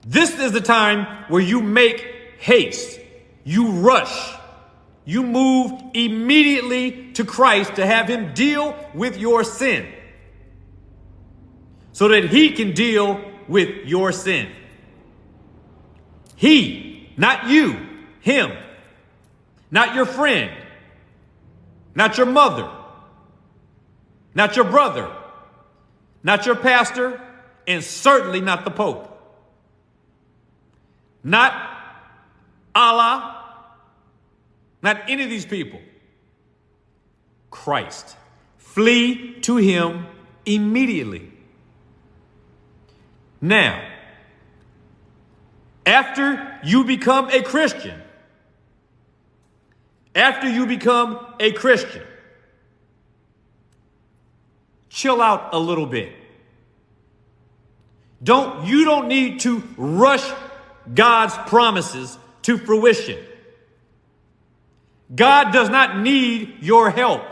This is the time where you make haste. You rush. You move immediately to Christ to have him deal with your sin so that he can deal with your sin. He, not you, him, not your friend, not your mother, not your brother, not your pastor, and certainly not the Pope. Not Allah, not any of these people. Christ. Flee to him immediately. Now, after you become a Christian, chill out a little bit. You don't need to rush God's promises to fruition. God does not need your help.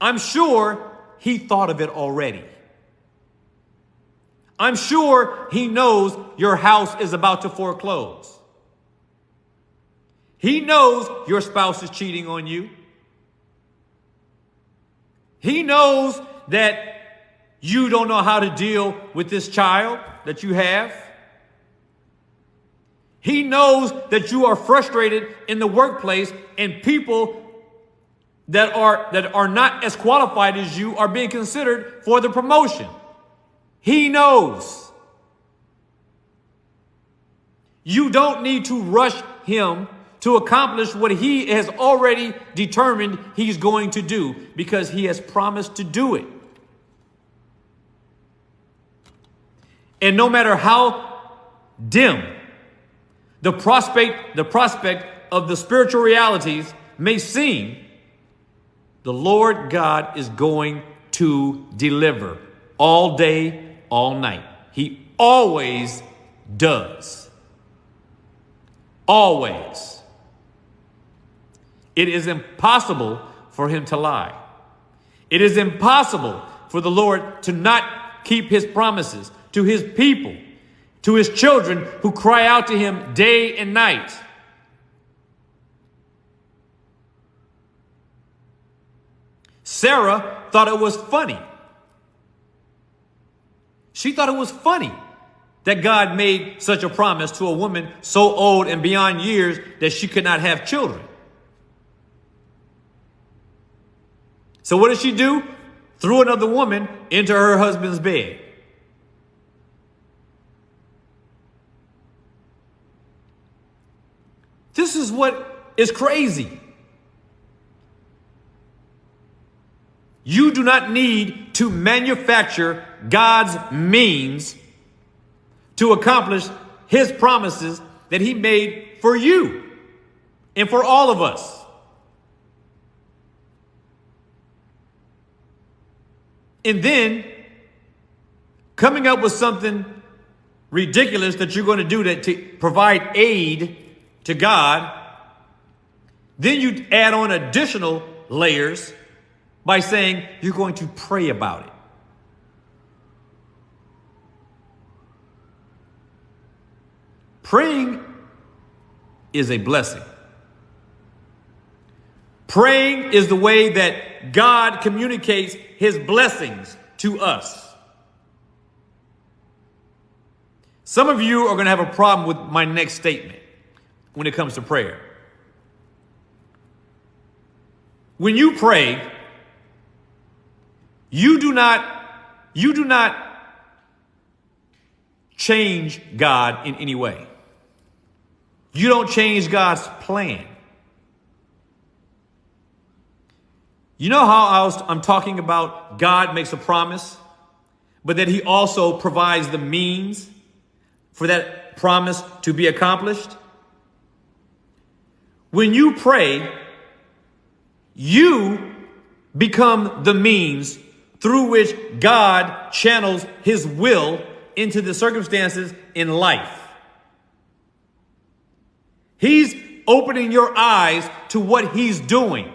I'm sure he thought of it already. I'm sure he knows your house is about to foreclose. He knows your spouse is cheating on you. He knows that you don't know how to deal with this child that you have. He knows that you are frustrated in the workplace and people that are not as qualified as you are being considered for the promotion. He knows. You don't need to rush him to accomplish what he has already determined he's going to do because he has promised to do it. And no matter how dim the prospect of the spiritual realities may seem, the Lord God is going to deliver all day, all night. He always does. Always. It is impossible for him to lie. It is impossible for the Lord to not keep his promises to his people, to his children who cry out to him day and night. Sarah thought it was funny. She thought it was funny that God made such a promise to a woman so old and beyond years that she could not have children. So what did she do? Threw another woman into her husband's bed. This is what is crazy. You do not need to manufacture God's means to accomplish his promises that he made for you and for all of us. And then coming up with something ridiculous that you're going to do to provide aid to God, then you add on additional layers by saying you're going to pray about it. Praying is a blessing. Praying is the way that God communicates his blessings to us. Some of you are going to have a problem with my next statement when it comes to prayer. When you pray, you do not change God in any way. You don't change God's plan. You know how I'm talking about God makes a promise, but that he also provides the means for that promise to be accomplished? When you pray, you become the means through which God channels his will into the circumstances in life. He's opening your eyes to what he's doing.